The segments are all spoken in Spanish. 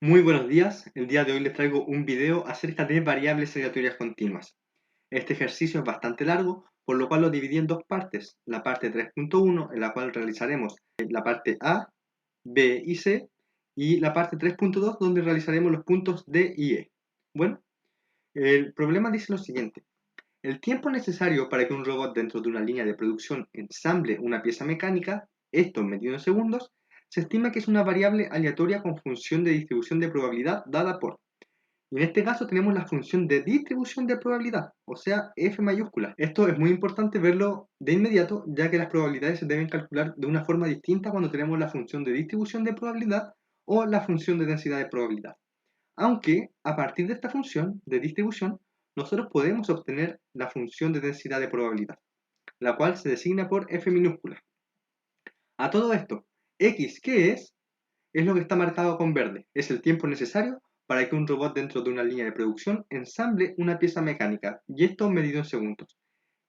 Muy buenos días, el día de hoy les traigo un video acerca de variables aleatorias continuas. Este ejercicio es bastante largo, por lo cual lo dividí en dos partes. La parte 3.1, en la cual realizaremos la parte A, B y C, y la parte 3.2, donde realizaremos los puntos D y E. Bueno, el problema dice lo siguiente. El tiempo necesario para que un robot dentro de una línea de producción ensamble una pieza mecánica, esto medido en segundos, se estima que es una variable aleatoria con función de distribución de probabilidad dada por. Y en este caso tenemos la función de distribución de probabilidad, o sea, F mayúscula. Esto es muy importante verlo de inmediato, ya que las probabilidades se deben calcular de una forma distinta cuando tenemos la función de distribución de probabilidad o la función de densidad de probabilidad. Aunque a partir de esta función de distribución, nosotros podemos obtener la función de densidad de probabilidad, la cual se designa por F minúscula. A todo esto, X, ¿qué es? Es lo que está marcado con verde. Es el tiempo necesario para que un robot dentro de una línea de producción ensamble una pieza mecánica, y esto medido en segundos.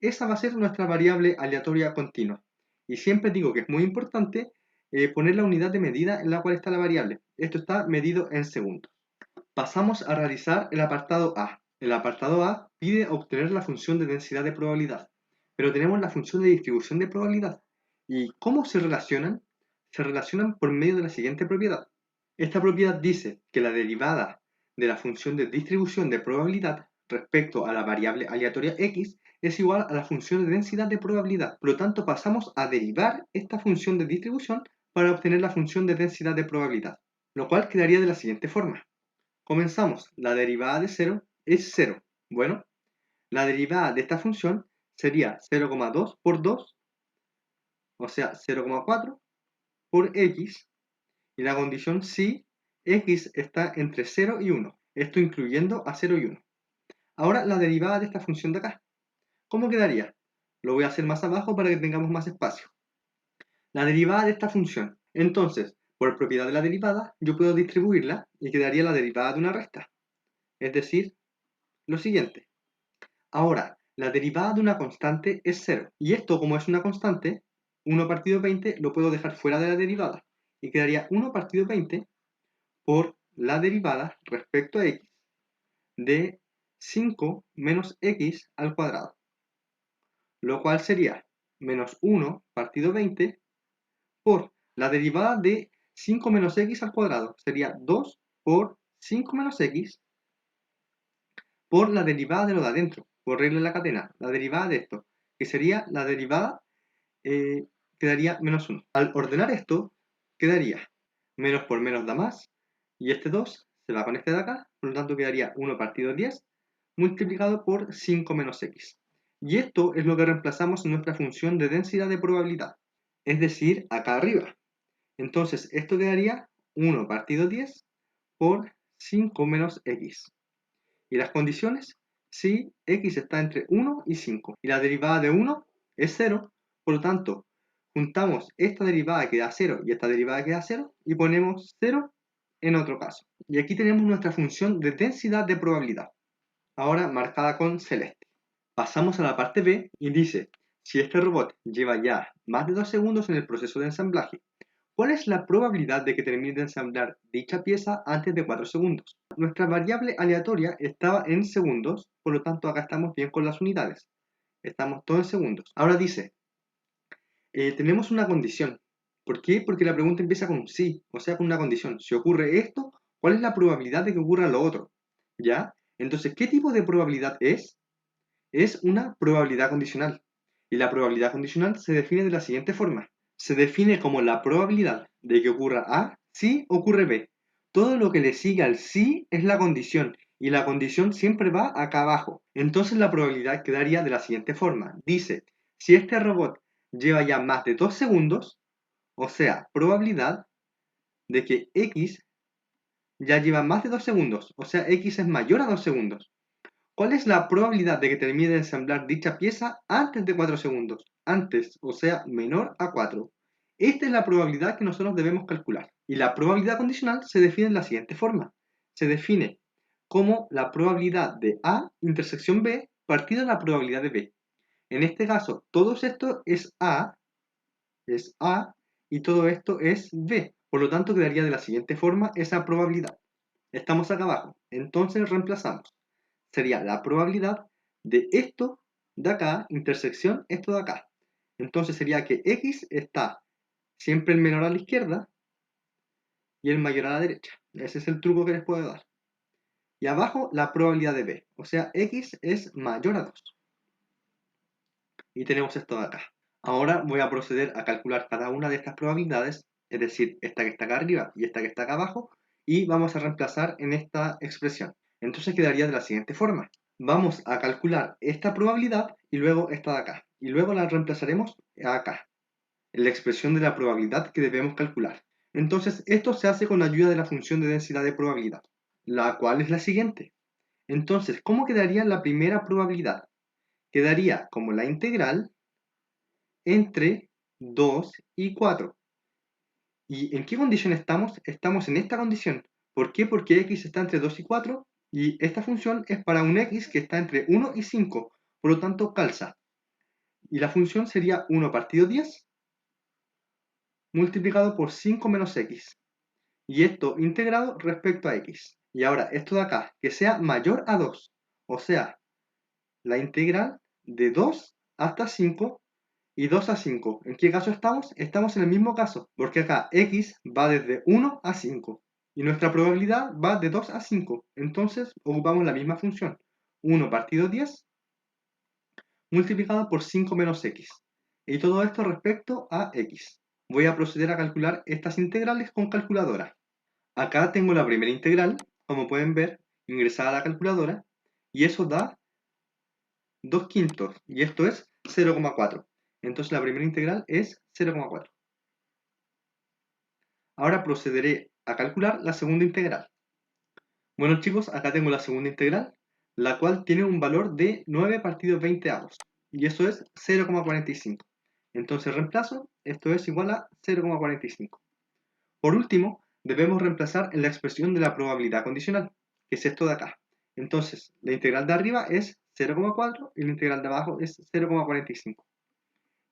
Esa va a ser nuestra variable aleatoria continua. Y siempre digo que es muy importante poner la unidad de medida en la cual está la variable. Esto está medido en segundos. Pasamos a realizar el apartado A. El apartado A pide obtener la función de densidad de probabilidad, pero tenemos la función de distribución de probabilidad. ¿Y cómo se relacionan? Se relacionan por medio de la siguiente propiedad. Esta propiedad dice que la derivada de la función de distribución de probabilidad respecto a la variable aleatoria x es igual a la función de densidad de probabilidad. Por lo tanto, pasamos a derivar esta función de distribución para obtener la función de densidad de probabilidad, lo cual quedaría de la siguiente forma. Comenzamos, la derivada de 0 es 0. Bueno, la derivada de esta función sería 0,2 por 2, o sea, 0,4 por x, y la condición si x está entre 0 y 1, esto incluyendo a 0 y 1. Ahora la derivada de esta función de acá. ¿Cómo quedaría? Lo voy a hacer más abajo para que tengamos más espacio. La derivada de esta función. Entonces, por propiedad de la derivada, yo puedo distribuirla y quedaría la derivada de una resta. Es decir, lo siguiente. Ahora, la derivada de una constante es 0. Y esto, como es una constante, 1 partido 20 lo puedo dejar fuera de la derivada. Y quedaría 1 partido 20 por la derivada respecto a x de 5 menos x al cuadrado. Lo cual sería menos 1 partido 20 por la derivada de 5 menos x al cuadrado. Sería 2 por 5 menos x por la derivada de lo de adentro, por regla de la cadena, la derivada de esto, que sería la derivada, quedaría menos 1. Al ordenar esto, quedaría menos por menos da más, y este 2 se va con este de acá, por lo tanto quedaría 1 partido 10 multiplicado por 5 menos x. Y esto es lo que reemplazamos en nuestra función de densidad de probabilidad, es decir, acá arriba. Entonces esto quedaría 1 partido 10 por 5 menos x. ¿Y las condiciones? Si x está entre 1 y 5 y la derivada de 1 es 0, por lo tanto, juntamos esta derivada que da 0 y esta derivada que da 0 y ponemos 0 en otro caso. Y aquí tenemos nuestra función de densidad de probabilidad, ahora marcada con celeste. Pasamos a la parte B y dice, si este robot lleva ya más de 2 segundos en el proceso de ensamblaje, ¿cuál es la probabilidad de que termine de ensamblar dicha pieza antes de 4 segundos? Nuestra variable aleatoria estaba en segundos, por lo tanto acá estamos bien con las unidades. Estamos todos en segundos. Ahora dice, tenemos una condición. ¿Por qué? Porque la pregunta empieza con un sí, o sea, con una condición. Si ocurre esto, ¿cuál es la probabilidad de que ocurra lo otro? ¿Ya? Entonces, ¿qué tipo de probabilidad es? Es una probabilidad condicional. Y la probabilidad condicional se define de la siguiente forma. Se define como la probabilidad de que ocurra A si ocurre B. Todo lo que le sigue al sí es la condición, y la condición siempre va acá abajo. Entonces la probabilidad quedaría de la siguiente forma. Dice, si este robot lleva ya más de 2 segundos, o sea, probabilidad de que X ya lleva más de 2 segundos, o sea, X es mayor a 2 segundos. ¿Cuál es la probabilidad de que termine de ensamblar dicha pieza antes de 4 segundos? Antes, o sea, menor a 4. Esta es la probabilidad que nosotros debemos calcular. Y la probabilidad condicional se define de la siguiente forma. Se define como la probabilidad de A intersección B partida de la probabilidad de B. En este caso, todo esto es A, y todo esto es B. Por lo tanto, quedaría de la siguiente forma esa probabilidad. Estamos acá abajo. Entonces reemplazamos. Sería la probabilidad de esto de acá, intersección esto de acá. Entonces sería que x está siempre el menor a la izquierda y el mayor a la derecha. Ese es el truco que les puedo dar. Y abajo la probabilidad de b. O sea, x es mayor a 2. Y tenemos esto de acá. Ahora voy a proceder a calcular cada una de estas probabilidades, es decir, esta que está acá arriba y esta que está acá abajo, y vamos a reemplazar en esta expresión. Entonces quedaría de la siguiente forma. Vamos a calcular esta probabilidad y luego esta de acá. Y luego la reemplazaremos acá, en la expresión de la probabilidad que debemos calcular. Entonces esto se hace con la ayuda de la función de densidad de probabilidad, la cual es la siguiente. Entonces, ¿cómo quedaría la primera probabilidad? Quedaría como la integral entre 2 y 4. ¿Y en qué condición estamos? Estamos en esta condición. ¿Por qué? Porque x está entre 2 y 4 y esta función es para un x que está entre 1 y 5. Por lo tanto, calza. Y la función sería 1 partido 10 multiplicado por 5 menos x. Y esto integrado respecto a x. Y ahora, esto de acá, que sea mayor a 2. O sea, la integral de 2 hasta 5 y 2 a 5. ¿En qué caso estamos? Estamos en el mismo caso, porque acá x va desde 1 a 5 y nuestra probabilidad va de 2 a 5. Entonces ocupamos la misma función, 1 partido 10 multiplicado por 5 menos x. Y todo esto respecto a x. Voy a proceder a calcular estas integrales con calculadora. Acá tengo la primera integral, como pueden ver, ingresada a la calculadora, y eso da 2 quintos, y esto es 0,4. Entonces la primera integral es 0,4. Ahora procederé a calcular la segunda integral. Bueno chicos, acá tengo la segunda integral, la cual tiene un valor de 9 partido 20avos, y eso es 0,45. Entonces reemplazo, esto es igual a 0,45. Por último, debemos reemplazar en la expresión de la probabilidad condicional, que es esto de acá. Entonces, la integral de arriba es 0,4 y la integral de abajo es 0,45.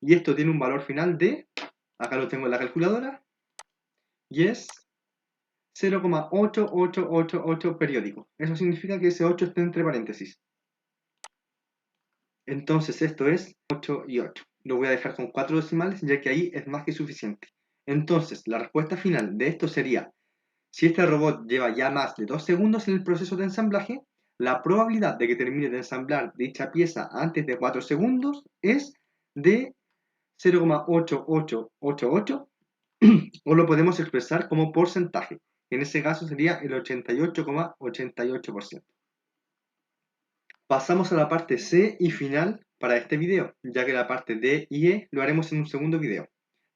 Y esto tiene un valor final de, acá lo tengo en la calculadora, y es 0,8888 periódico. Eso significa que ese 8 está entre paréntesis. Entonces esto es 8 y 8. Lo voy a dejar con 4 decimales ya que ahí es más que suficiente. Entonces la respuesta final de esto sería, si este robot lleva ya más de 2 segundos en el proceso de ensamblaje, la probabilidad de que termine de ensamblar dicha pieza antes de 4 segundos es de 0,8888 o lo podemos expresar como porcentaje. En ese caso sería el 88,88%. Pasamos a la parte C y final para este video, ya que la parte D y E lo haremos en un segundo video.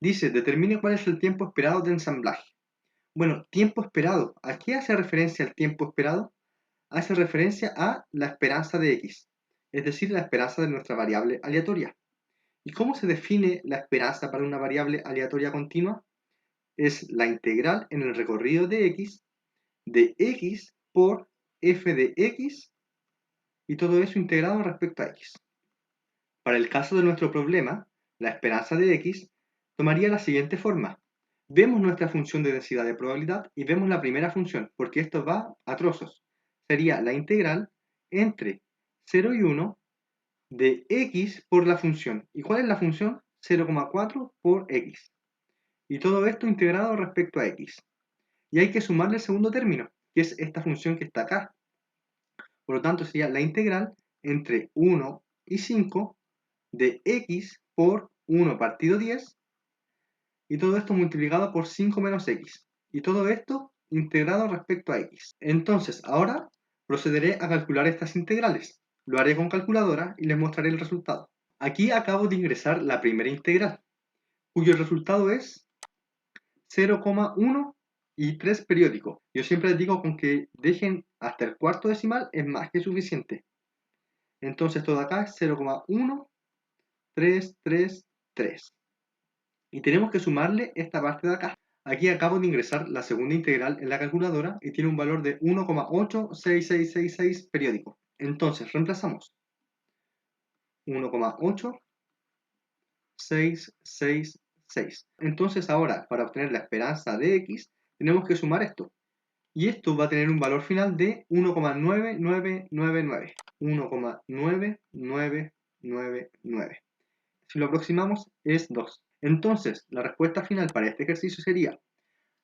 Dice, determine cuál es el tiempo esperado de ensamblaje. Bueno, tiempo esperado. ¿A qué hace referencia el tiempo esperado? Hace referencia a la esperanza de X, es decir, la esperanza de nuestra variable aleatoria. ¿Y cómo se define la esperanza para una variable aleatoria continua? Es la integral en el recorrido de x por f de x y todo eso integrado respecto a x. Para el caso de nuestro problema, la esperanza de x tomaría la siguiente forma. Vemos nuestra función de densidad de probabilidad y vemos la primera función, porque esto va a trozos. Sería la integral entre 0 y 1 de x por la función. ¿Y cuál es la función? 0,4 por x. Y todo esto integrado respecto a x. Y hay que sumarle el segundo término, que es esta función que está acá. Por lo tanto, sería la integral entre 1 y 5 de x por 1 partido 10, y todo esto multiplicado por 5 menos x. Y todo esto integrado respecto a x. Entonces, ahora procederé a calcular estas integrales. Lo haré con calculadora y les mostraré el resultado. Aquí acabo de ingresar la primera integral, cuyo resultado es 0,1 y 3 periódicos. Yo siempre les digo con que dejen hasta el cuarto decimal es más que suficiente. Entonces todo acá es 0,1333. Y tenemos que sumarle esta parte de acá. Aquí acabo de ingresar la segunda integral en la calculadora y tiene un valor de 1,86666 periódico. Entonces reemplazamos 1,8666. Entonces ahora, para obtener la esperanza de x, tenemos que sumar esto. Y esto va a tener un valor final de 1,9999. 1,9999. Si lo aproximamos es 2. Entonces, la respuesta final para este ejercicio sería: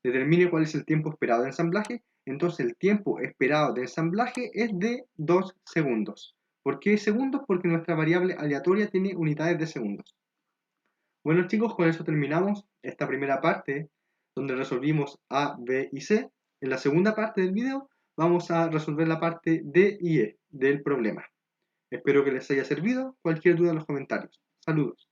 determine cuál es el tiempo esperado de ensamblaje. Entonces, el tiempo esperado de ensamblaje es de 2 segundos. ¿Por qué segundos? Porque nuestra variable aleatoria tiene unidades de segundos. Bueno, chicos, con eso terminamos esta primera parte donde resolvimos A, B y C. En la segunda parte del video vamos a resolver la parte D y E del problema. Espero que les haya servido. Cualquier duda en los comentarios. Saludos.